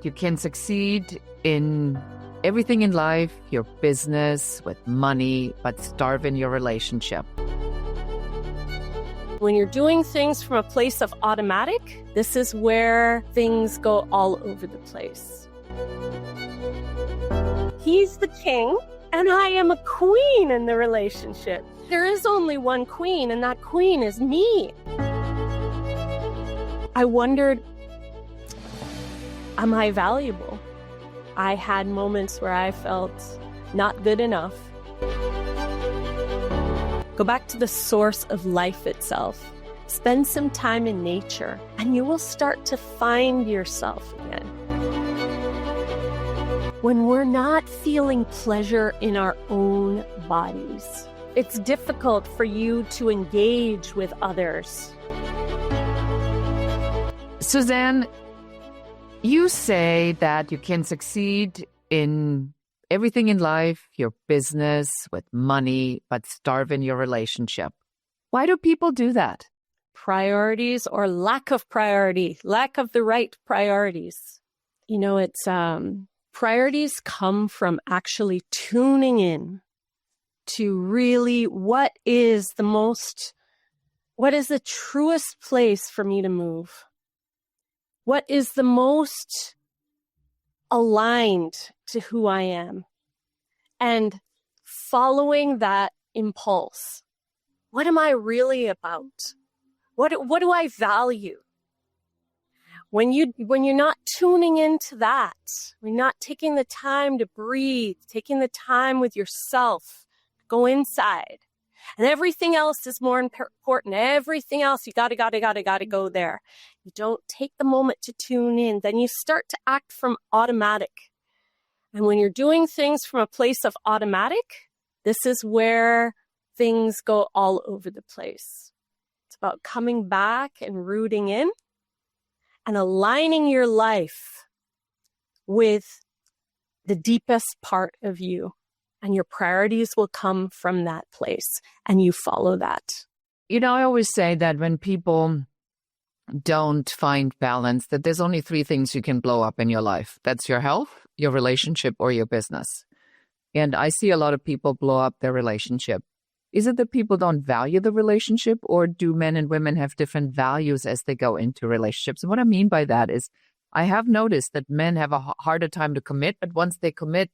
You can succeed in everything in life, your business, with money, but starve in your relationship. When you're doing things from a place of automatic, this is where things go all over the place. He's the king, and I am a queen in the relationship. There is only one queen, and that queen is me. I wondered, am I valuable? I had moments where I felt not good enough. Go back to the source of life itself. Spend some time in nature, and you will start to find yourself again. When we're not feeling pleasure in our own bodies, it's difficult for you to engage with others. Suzanne, you say that you can succeed in everything in life, your business, with money, but starve in your relationship. Why do people do that? Priorities or lack of priority, lack of the right priorities. You know, it's priorities come from actually tuning in to really what is the truest place for me to move? What is the most aligned to who I am? And following that impulse. What am I really about? What do I value? When you're not tuning into that, when you're not taking the time to breathe, taking the time with yourself, go inside. And everything else is more important. Everything else, you gotta go there. You don't take the moment to tune in. Then you start to act from automatic. And when you're doing things from a place of automatic, this is where things go all over the place. It's about coming back and rooting in and aligning your life with the deepest part of you. And your priorities will come from that place, and you follow that. You know, I always say that when people don't find balance, that there's only 3 things you can blow up in your life. That's your health, your relationship, or your business. And I see a lot of people blow up their relationship. Is it that people don't value the relationship, or do men and women have different values as they go into relationships? And what I mean by that is I have noticed that men have a harder time to commit, but once they commit,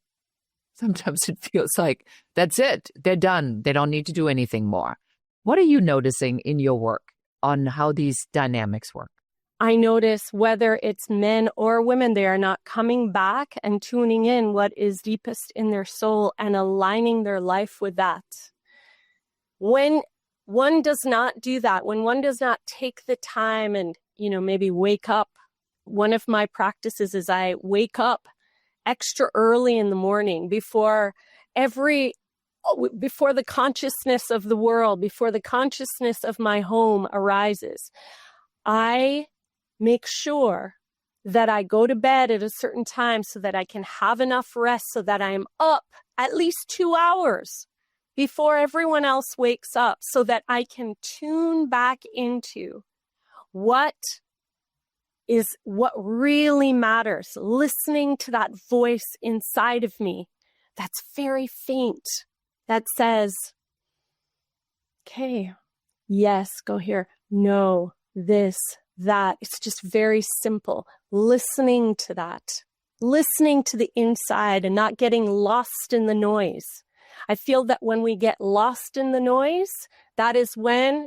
sometimes it feels like that's it. They're done. They don't need to do anything more. What are you noticing in your work on how these dynamics work? I notice whether it's men or women, they are not coming back and tuning in what is deepest in their soul and aligning their life with that. When one does not do that, when one does not take the time and, maybe wake up, one of my practices is I wake up extra early in the morning before the consciousness of the world, before the consciousness of my home arises. I make sure that I go to bed at a certain time so that I can have enough rest so that I am up at least 2 hours before everyone else wakes up so that I can tune back into what really matters, listening to that voice inside of me that's very faint, that says, okay, yes, go here, no, this, that. It's just very simple. Listening to that, listening to the inside and not getting lost in the noise. I feel that when we get lost in the noise, that is when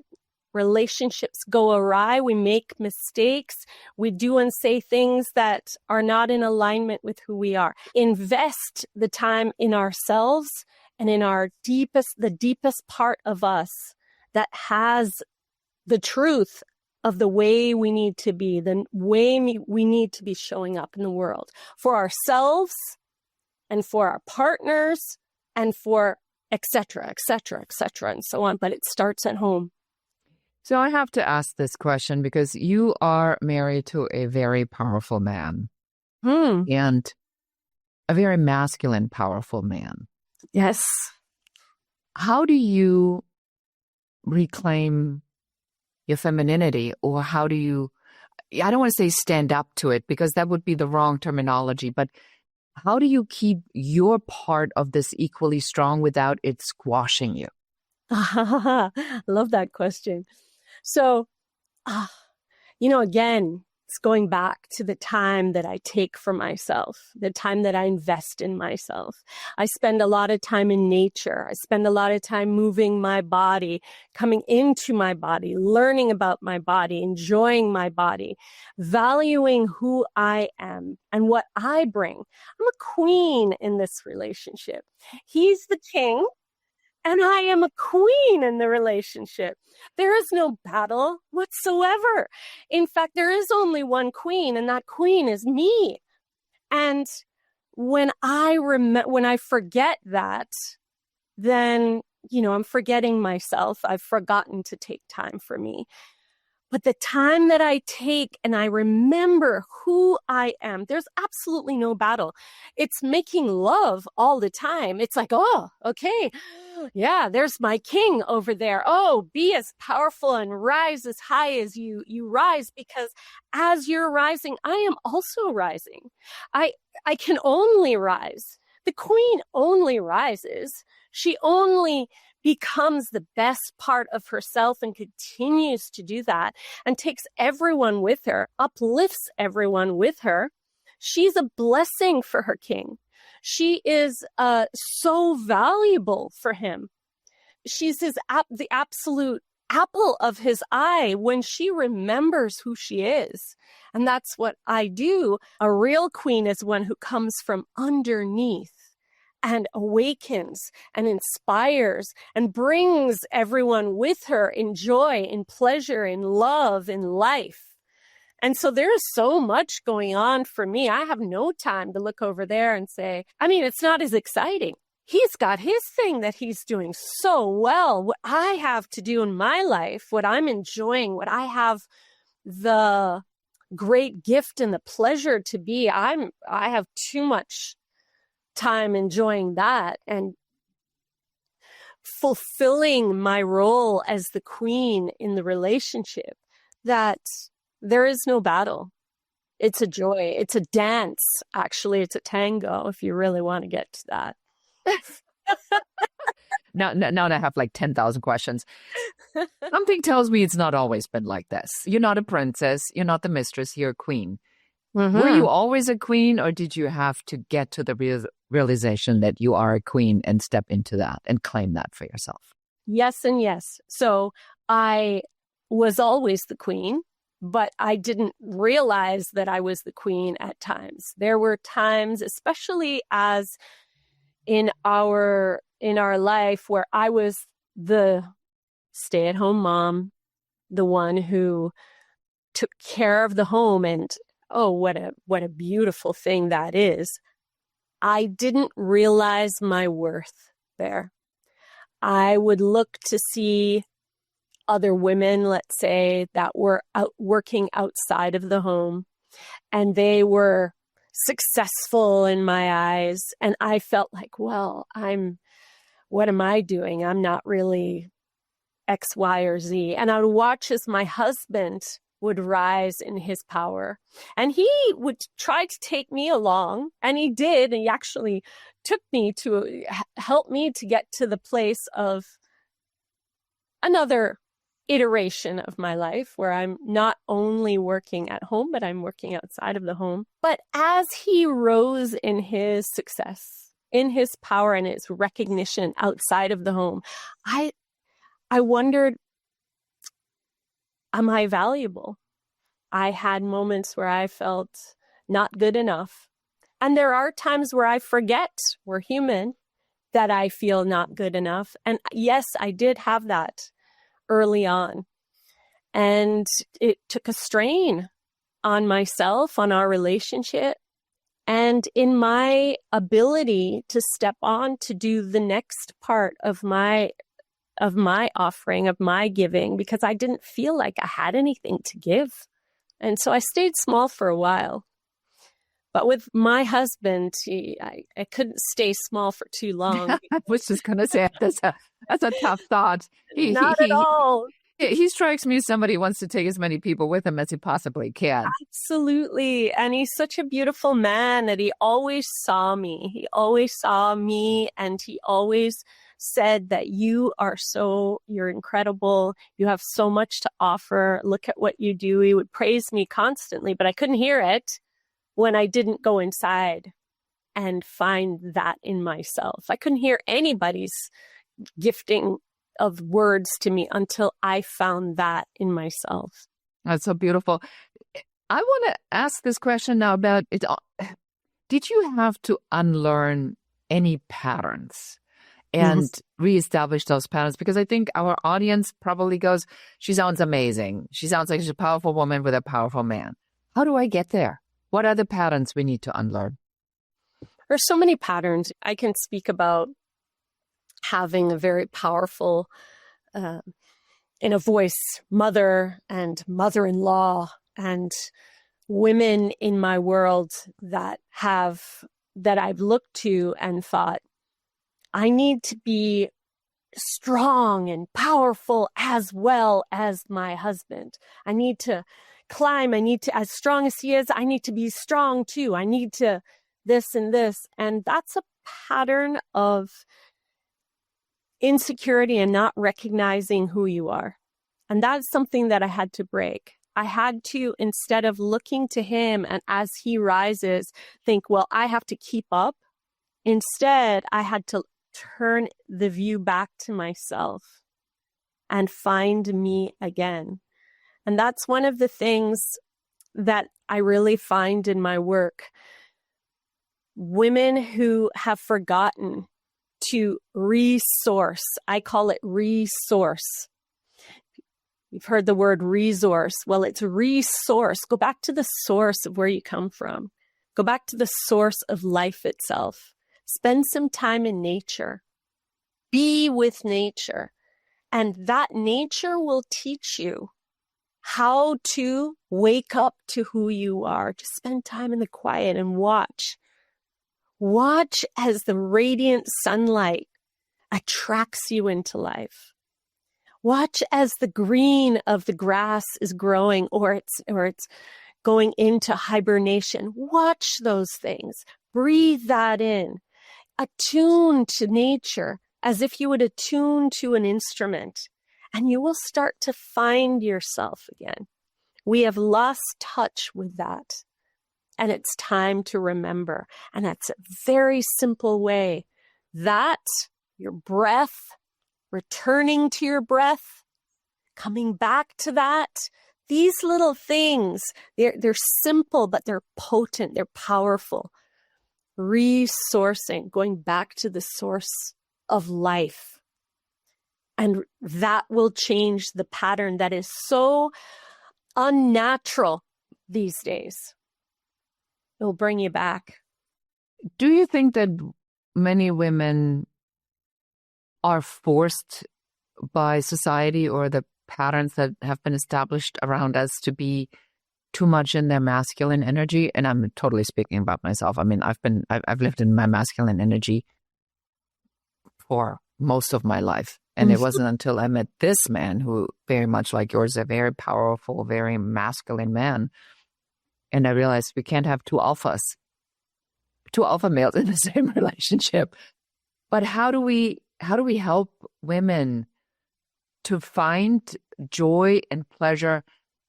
relationships go awry, we make mistakes, we do and say things that are not in alignment with who we are. Invest the time in ourselves and in the deepest part of us that has the truth of the way we need to be, the way we need to be showing up in the world for ourselves and for our partners and for et cetera, and so on. But it starts at home. So I have to ask this question because you are married to a very powerful man and a very masculine, powerful man. Yes. How do you reclaim your femininity, or how do you, I don't want to say stand up to it because that would be the wrong terminology, but how do you keep your part of this equally strong without it squashing you? Love that question. So, again, it's going back to the time that I take for myself, the time that I invest in myself. I spend a lot of time in nature. I spend a lot of time moving my body, coming into my body, learning about my body, enjoying my body, valuing who I am and what I bring. I'm a queen in this relationship. He's the king. And I am a queen in the relationship. There is no battle whatsoever. In fact, there is only one queen, and that queen is me. And when I forget that, then, I'm forgetting myself. I've forgotten to take time for me. But the time that I take and I remember who I am, there's absolutely no battle. It's making love all the time. It's like, oh, okay. Yeah, there's my king over there. Oh, be as powerful and rise as high as you rise, because as you're rising, I am also rising. I can only rise. The queen only rises. She only becomes the best part of herself and continues to do that and takes everyone with her, uplifts everyone with her. She's a blessing for her king. She is so valuable for him. She's the absolute apple of his eye when she remembers who she is. And that's what I do. A real queen is one who comes from underneath and awakens and inspires and brings everyone with her in joy, in pleasure, in love, in life. And so there's so much going on for me. I have no time to look over there and say, it's not as exciting. He's got his thing that he's doing so well. What I have to do in my life, what I'm enjoying, what I have the great gift and the pleasure to be, I have too much time enjoying that and fulfilling my role as the queen in the relationship, that there is no battle. It's a joy. It's a dance. Actually, it's a tango if you really want to get to that. Now I have like 10,000 questions. Something tells me it's not always been like this. You're not a princess. You're not the mistress. You're a queen. Mm-hmm. Were you always a queen, or did you have to get to the realization that you are a queen and step into that and claim that for yourself? Yes and yes. So I was always the queen, but I didn't realize that I was the queen at times. There were times, especially as in our life, where I was the stay-at-home mom, the one who took care of the home, and oh, what a beautiful thing that is. I didn't realize my worth there. I would look to see other women, let's say, that were out working outside of the home, and they were successful in my eyes. And I felt like, well, what am I doing? I'm not really X, Y, or Z. And I would watch as my husband would rise in his power. And he would try to take me along, and he did. And he actually took me to help me to get to the place of another iteration of my life where I'm not only working at home, but I'm working outside of the home. But as he rose in his success, in his power and his recognition outside of the home, I wondered, am I valuable? I had moments where I felt not good enough. And there are times where I forget, we're human, that I feel not good enough. And yes, I did have that early on. And it took a strain on myself, on our relationship, and in my ability to step on to do the next part of my offering, of my giving, because I didn't feel like I had anything to give. And so I stayed small for a while. But with my husband, I couldn't stay small for too long. I was just going to say, that's a tough thought. Not at all. He strikes me as somebody who wants to take as many people with him as he possibly can. Absolutely. And he's such a beautiful man that he always saw me. He always saw me, and he always said that you're incredible. You have so much to offer. Look at what you do. He would praise me constantly, but I couldn't hear it when I didn't go inside and find that in myself. I couldn't hear anybody's gifting of words to me until I found that in myself. That's so beautiful. I want to ask this question now about it. Did you have to unlearn any patterns and reestablish those patterns? Because I think our audience probably goes, she sounds amazing. She sounds like she's a powerful woman with a powerful man. How do I get there? What are the patterns we need to unlearn? There's so many patterns. I can speak about having a very powerful, in a voice, mother and mother-in-law and women in my world that I've looked to and thought, I need to be strong and powerful as well as my husband. I need to climb. As strong as he is, I need to be strong too. I need to this and this. And that's a pattern of insecurity and not recognizing who you are. And that's something that I had to break. I had to, instead of looking to him and as he rises, think, well, I have to keep up. Instead, I had to turn the view back to myself and find me again. And that's one of the things that I really find in my work. Women who have forgotten to resource. I call it resource. You've heard the word resource. Well, it's resource. Go back to the source of where you come from. Go back to the source of life itself. Spend some time in nature. Be with nature. And that nature will teach you how to wake up to who you are. Just spend time in the quiet and watch. Watch as the radiant sunlight attracts you into life. Watch as the green of the grass is growing or it's going into hibernation. Watch those things. Breathe that in. Attune to nature as if you would attune to an instrument, and you will start to find yourself again. We have lost touch with that. And it's time to remember. And that's a very simple way. That, your breath, returning to your breath, coming back to that. These little things, they're simple, but they're potent. They're powerful. Resourcing, going back to the source of life. And that will change the pattern that is so unnatural these days. It will bring you back. Do you think that many women are forced by society or the patterns that have been established around us to be too much in their masculine energy? And I'm totally speaking about myself. I mean, I've lived in my masculine energy for most of my life. And it wasn't until I met this man who, very much like yours, a very powerful, very masculine man. And I realized we can't have two alpha males in the same relationship. But how do we help women to find joy and pleasure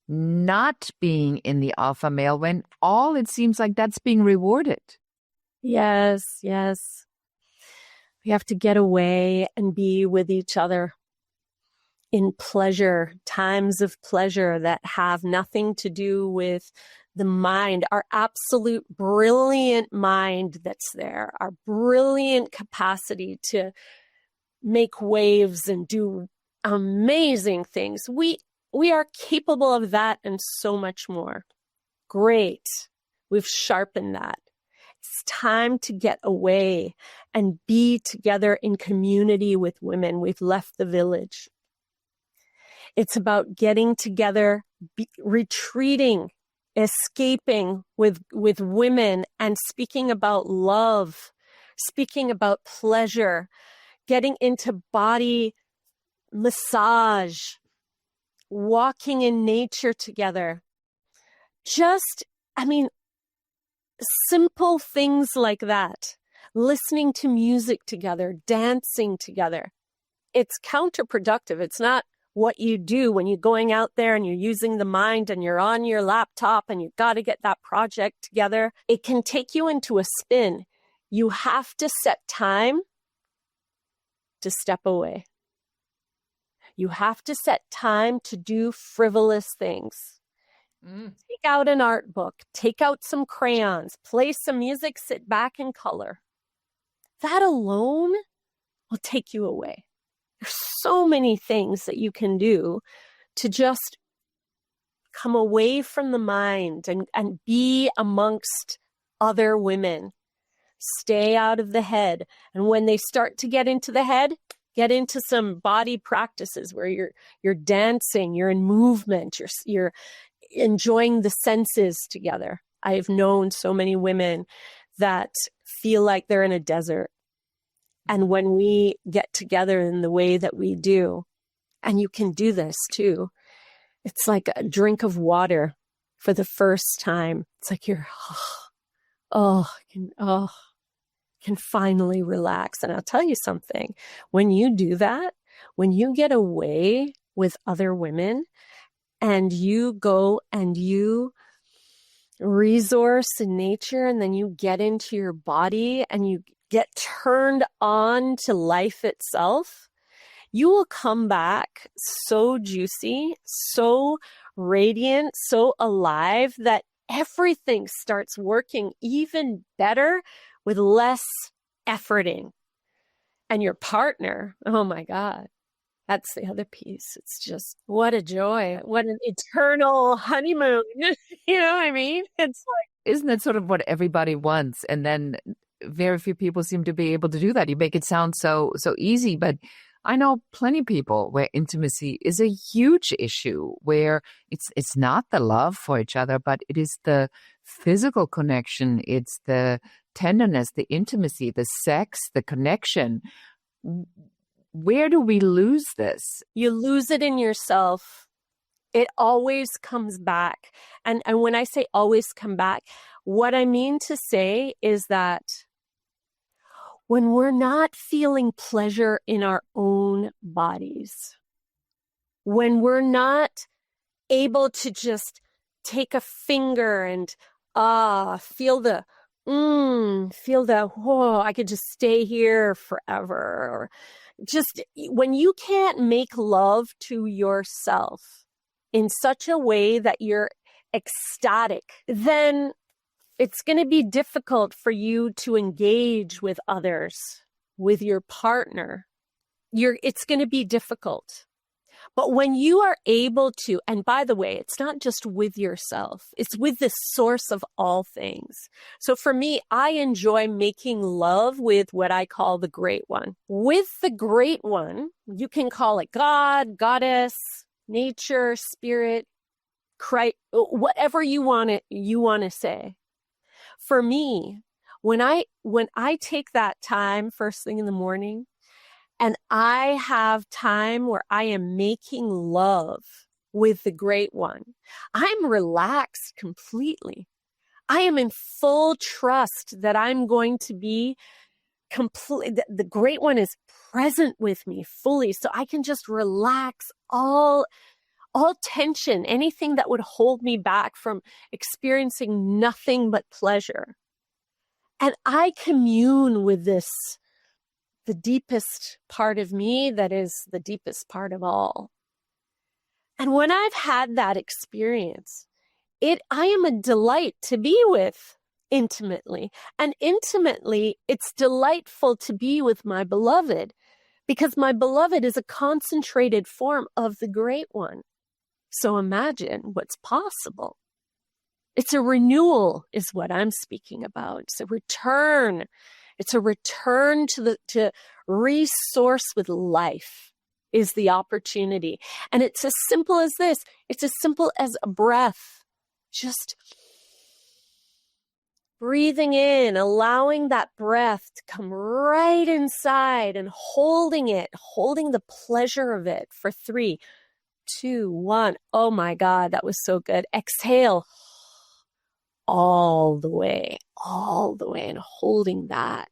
not being in the alpha male when all it seems like that's being rewarded? Yes. We have to get away and be with each other in pleasure, times of pleasure that have nothing to do with the mind, our absolute brilliant mind that's there, our brilliant capacity to make waves and do amazing things. We are capable of that and so much more. Great. We've sharpened that. It's time to get away and be together in community with women. We've left the village. It's about getting together, retreating, escaping with women and speaking about love, speaking about pleasure, getting into body massage, walking in nature together. Just, simple things like that. Listening to music together, dancing together. It's counterproductive. It's not what you do when you're going out there and you're using the mind and you're on your laptop and you've got to get that project together. It can take you into a spin. You have to set time to step away. You have to set time to do frivolous things. Take out an art book, take out some crayons, play some music, sit back and color. That alone will take you away. There's so many things that you can do to just come away from the mind and be amongst other women. Stay out of the head. And when they start to get into the head, get into some body practices where you're dancing, you're in movement, you're enjoying the senses together. I've known so many women that feel like they're in a desert. And when we get together in the way that we do, and you can do this too, it's like a drink of water for the first time. It's like you're, can finally relax. And I'll tell you something, when you do that, when you get away with other women and you go and you resource in nature and then you get into your body and you get turned on to life itself, you will come back so juicy, so radiant, so alive that everything starts working even better with less efforting. And your partner, oh my God, that's the other piece. It's just, what a joy. What an eternal honeymoon. You know what I mean? It's like, isn't that sort of what everybody wants? And then very few people seem to be able to do that. You make it sound so easy, but I know plenty of people where intimacy is a huge issue, where it's not the love for each other, but it is the physical connection. It's the tenderness, the intimacy, the sex, the connection. Where do we lose this? You lose it in yourself. It always comes back. And when I say always come back, what I mean to say is that when we're not feeling pleasure in our own bodies, when we're not able to just take a finger and feel the, I could just stay here forever. Or just when you can't make love to yourself in such a way that you're ecstatic, then it's going to be difficult for you to engage with others, with your partner. It's going to be difficult. But when you are able to, and by the way, it's not just with yourself, it's with the source of all things. So for me, I enjoy making love with what I call the Great One. With the Great One, you can call it God, Goddess, nature, spirit, Christ, whatever you want to say. For me, when I take that time first thing in the morning, and I have time where I am making love with the Great One, I'm relaxed completely. I am in full trust that I'm going to be the Great One is present with me fully, so I can just relax all tension, anything that would hold me back from experiencing nothing but pleasure. And I commune with this, the deepest part of me that is the deepest part of all. And when I've had that experience, I am a delight to be with intimately. And intimately, it's delightful to be with my beloved, because my beloved is a concentrated form of the Great One. So imagine what's possible. It's a renewal is what I'm speaking about. It's a return. It's a return to resource with life is the opportunity. And it's as simple as this. It's as simple as a breath. Just breathing in, allowing that breath to come right inside and holding it, holding the pleasure of it for 3, 2, 1. Oh my God, that was so good. Exhale all the way, and holding that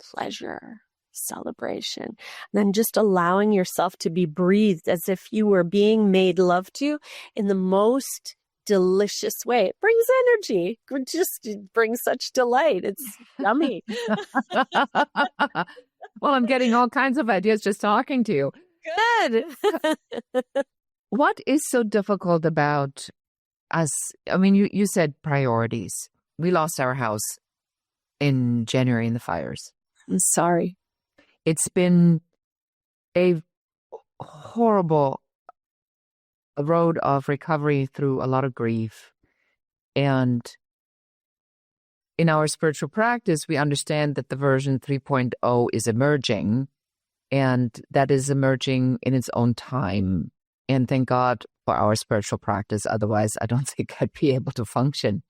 pleasure, celebration. And then just allowing yourself to be breathed as if you were being made love to in the most delicious way. It brings energy. It just brings such delight. It's yummy. Well, I'm getting all kinds of ideas just talking to you. Good. What is so difficult about us? I mean, you said priorities. We lost our house in January in the fires. I'm sorry. It's been a horrible road of recovery through a lot of grief. And in our spiritual practice, we understand that the version 3.0 is emerging, and that is emerging in its own time. And thank God for our spiritual practice. Otherwise, I don't think I'd be able to function.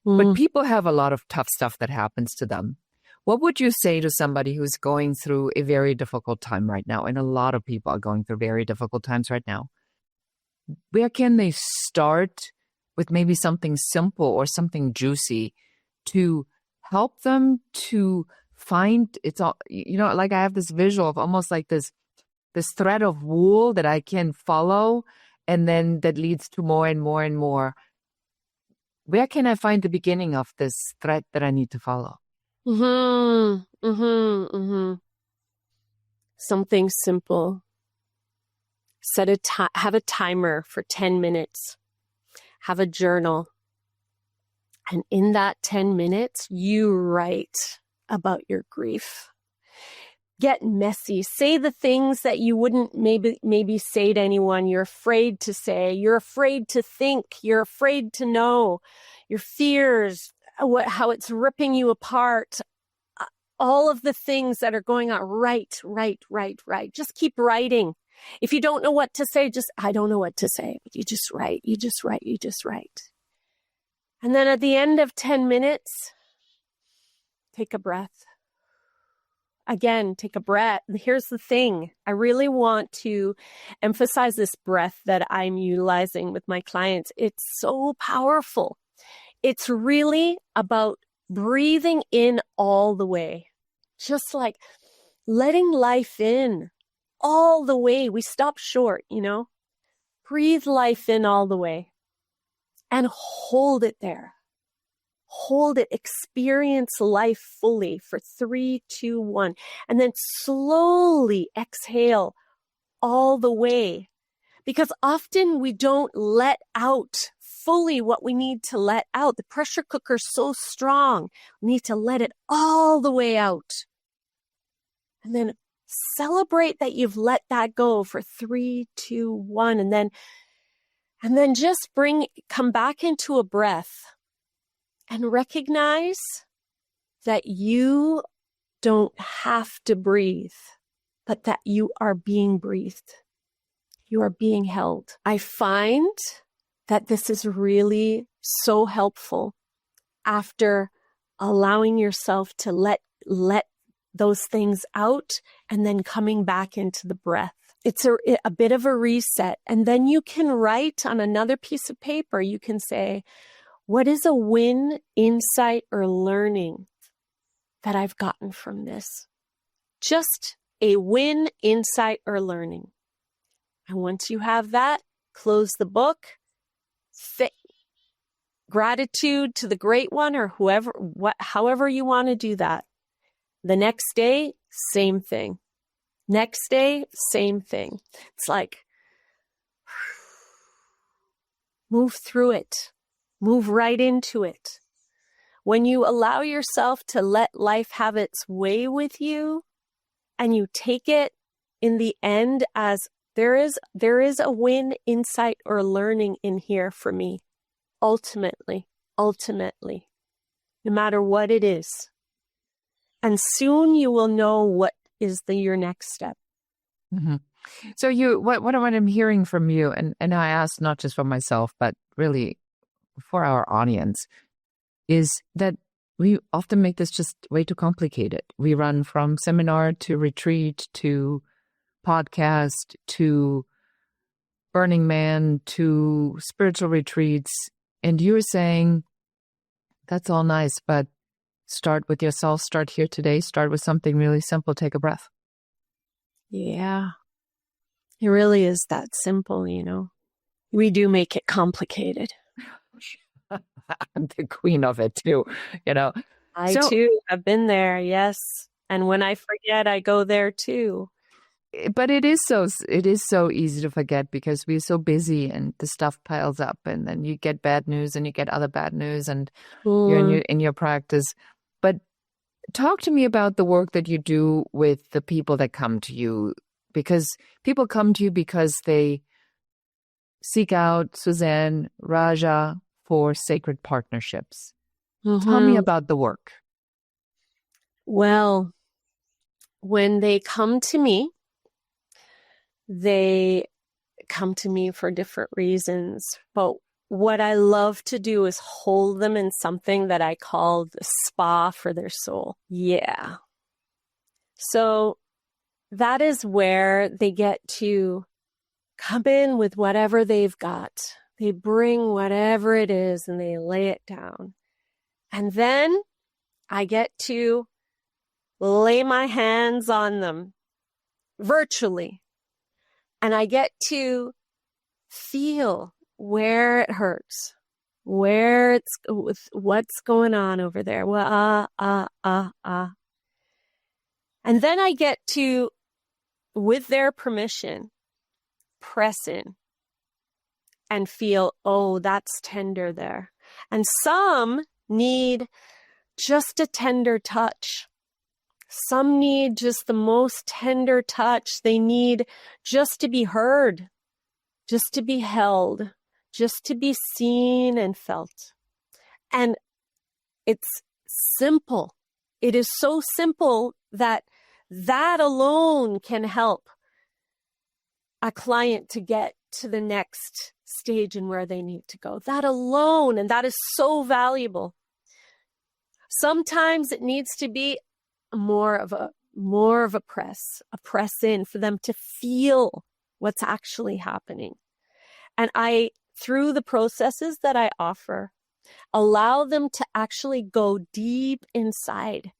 But people have a lot of tough stuff that happens to them. What would you say to somebody who's going through a very difficult time right now? And a lot of people are going through very difficult times right now. Where can they start with maybe something simple or something juicy to help them to find it's all, like I have this visual of almost like this thread of wool that I can follow, and then that leads to more and more and more. Where can I find the beginning of this thread that I need to follow? Something simple. Have a timer for 10 minutes. Have a journal. And in that 10 minutes, you write about your grief. Get messy. Say the things that you wouldn't maybe say to anyone. You're afraid to say. You're afraid to think. You're afraid to know. Your fears, how it's ripping you apart. All of the things that are going on. Write. Just keep writing. If you don't know what to say, I don't know what to say. You just write. And then at the end of 10 minutes, take a breath. Again, take a breath. Here's the thing. I really want to emphasize this breath that I'm utilizing with my clients. It's so powerful. It's really about breathing in all the way. Just like letting life in all the way. We stop short, Breathe life in all the way and hold it there. Hold it, experience life fully for 3, 2, 1, and then slowly exhale all the way. Because often we don't let out fully what we need to let out. The pressure cooker's so strong. We need to let it all the way out. And then celebrate that you've let that go for 3, 2, 1, and then just come back into a breath. And recognize that you don't have to breathe, but that you are being breathed. You are being held. I find that this is really so helpful after allowing yourself to let those things out and then coming back into the breath. It's a bit of a reset. And then you can write on another piece of paper, you can say, what is a win, insight, or learning that I've gotten from this? Just a win, insight, or learning. And once you have that, close the book. Gratitude to the great one or however you want to do that. The next day, same thing. Next day, same thing. It's like, move through it. Move right into it. When you allow yourself to let life have its way with you and you take it in the end as there is a win, insight, or learning in here for me. Ultimately, no matter what it is. And soon you will know what is your next step. Mm-hmm. So what I'm hearing from you, and I ask not just for myself, but really for our audience, is that we often make this just way too complicated. We run from seminar to retreat to podcast to Burning Man to spiritual retreats. And you're saying, that's all nice, but start with yourself. Start here today. Start with something really simple. Take a breath. Yeah. It really is that simple, We do make it complicated. I'm the queen of it too, I too have been there, yes. And when I forget, I go there too. But it is so easy to forget because we're so busy and the stuff piles up, and then you get bad news and you get other bad news, and you're in your practice. But talk to me about the work that you do with the people that come to you, because people come to you because they seek out Suzanne Raja for sacred partnerships. Tell me about the work. Well, when they come to me, they come to me for different reasons. But what I love to do is hold them in something that I call the spa for their soul. Yeah. So that is where they get to come in with whatever they've got. They bring whatever it is and they lay it down. And then I get to lay my hands on them virtually. And I get to feel where it hurts, what's going on over there. Well, And then I get to, with their permission, press in and feel, oh, that's tender there. And some need just a tender touch. Some need just the most tender touch. They need just to be heard, just to be held, just to be seen and felt. And it's simple. It is so simple that alone can help a client to get to the next stage and where they need to go. That alone, and that is so valuable. Sometimes it needs to be more of a press in for them to feel what's actually happening. And I, through the processes that I offer, allow them to actually go deep inside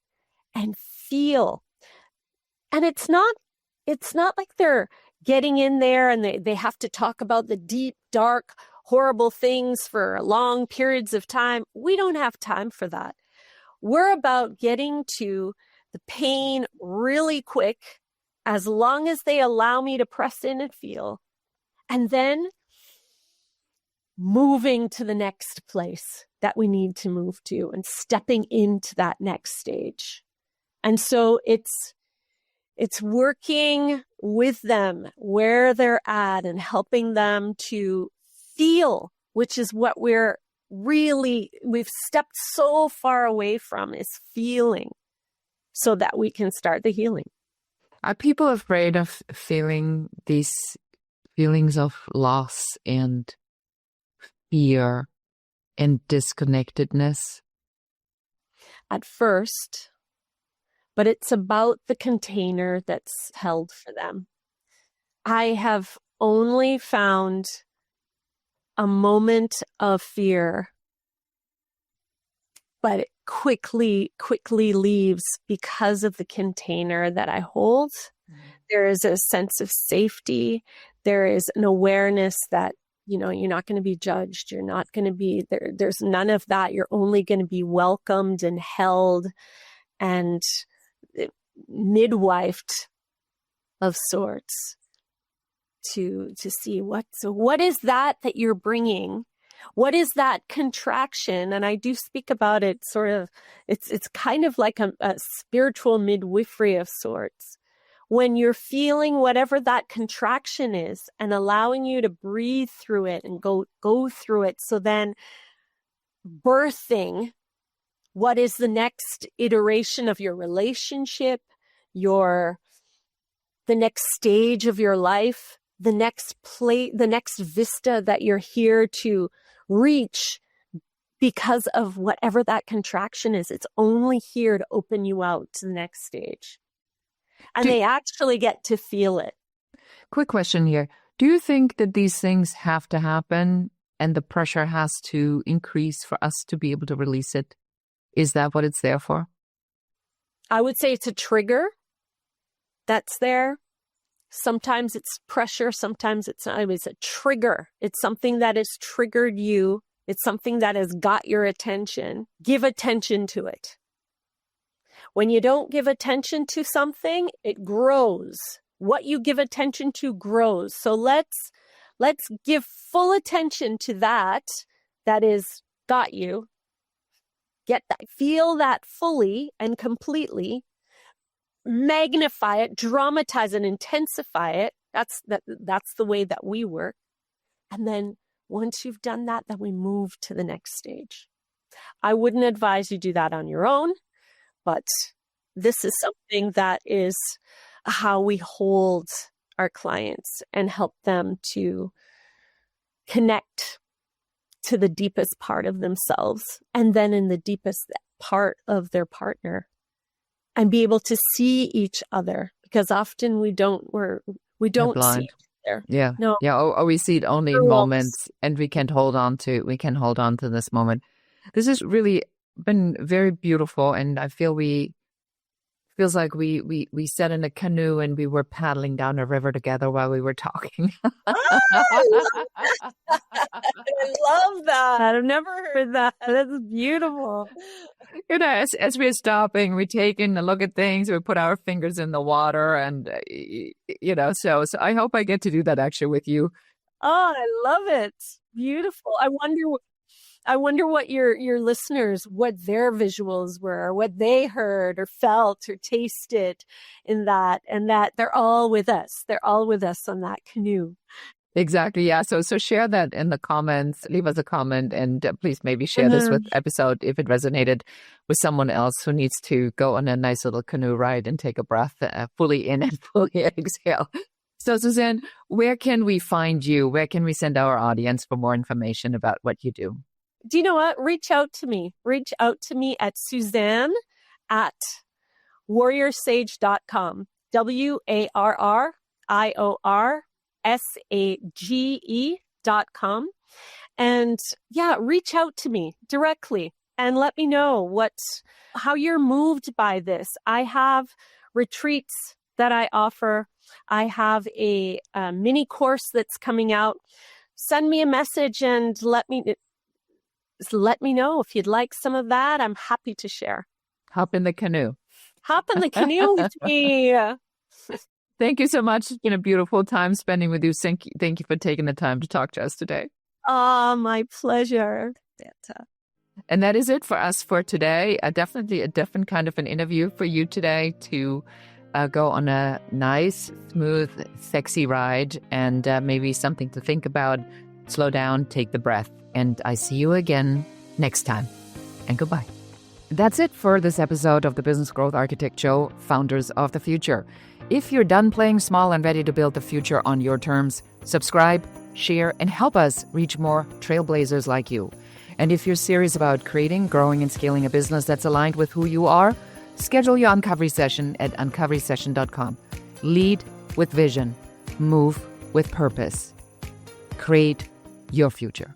and feel. And it's not like they're getting in there and they have to talk about the deep, dark, horrible things for long periods of time. We don't have time for that. We're about getting to the pain really quick, as long as they allow me to press in and feel, and then moving to the next place that we need to move to and stepping into that next stage. And so it's working with them where they're at and helping them to feel, which is what we've stepped so far away from, is feeling, so that we can start the healing. Are people afraid of feeling these feelings of loss and fear and disconnectedness? At first, but it's about the container that's held for them. I have only found a moment of fear, but it quickly leaves because of the container that I hold. Mm-hmm. There is a sense of safety. There is an awareness that, you're not going to be judged. You're not going to be there. There's none of that. You're only going to be welcomed and held and midwifed of sorts to see what is that you're bringing. What is that contraction? And I do speak about it sort of, it's kind of like a spiritual midwifery of sorts. When you're feeling whatever that contraction is and allowing you to breathe through it and go through it. So then birthing what is the next iteration of your relationship, the next stage of your life, the next vista that you're here to reach because of whatever that contraction is. It's only here to open you out to the next stage. And they actually get to feel it. Quick question here. Do you think that these things have to happen and the pressure has to increase for us to be able to release it? Is that what it's there for? I would say it's a trigger that's there. Sometimes it's pressure. Sometimes it's not. It's a trigger. It's something that has triggered you. It's something that has got your attention. Give attention to it. When you don't give attention to something, it grows. What you give attention to grows. So let's give full attention to that is got you. Get that, feel that fully and completely. Magnify it, dramatize and intensify it. That's the way that we work. And then once you've done that, then we move to the next stage. I wouldn't advise you do that on your own, but this is something that is how we hold our clients and help them to connect to the deepest part of themselves and then in the deepest part of their partner and be able to see each other, because often we don't see each other. Yeah. No. Yeah. Or we see it only in moments and we can't hold on to this moment. This has really been very beautiful, and I feel feels like we sat in a canoe and we were paddling down a river together while we were talking. I love that. I've never heard that. That's beautiful. As we're stopping, we're taking a look at things, we put our fingers in the water, and so I hope I get to do that actually with you. Oh, I love it. Beautiful. I wonder what your listeners, what their visuals were, or what they heard or felt or tasted in that, and that they're all with us. They're all with us on that canoe. Exactly. Yeah. So share that in the comments, leave us a comment, and please maybe share this with episode if it resonated with someone else who needs to go on a nice little canoe ride and take a breath fully in and fully exhale. So Suzanne, where can we find you? Where can we send our audience for more information about what you do? Do you know what? Reach out to me. Reach out to me at Suzanne at WarriorSage.com. WarriorSage.com. And yeah, reach out to me directly and let me know how you're moved by this. I have retreats that I offer. I have a mini course that's coming out. Send me a message and let me know if you'd like some of that. I'm happy to share. Hop in the canoe. Hop in the canoe with me. Thank you so much. It's been a beautiful time spending with you. Thank you for taking the time to talk to us today. Oh, my pleasure. And that is it for us for today. Definitely a different kind of an interview for you today to go on a nice, smooth, sexy ride, and maybe something to think about. Slow down, take the breath. And I see you again next time. And goodbye. That's it for this episode of the Business Growth Architect Show, Founders of the Future. If you're done playing small and ready to build the future on your terms, subscribe, share, and help us reach more trailblazers like you. And if you're serious about creating, growing, and scaling a business that's aligned with who you are, schedule your Uncovery session at uncoverysession.com. Lead with vision. Move with purpose. Create your future.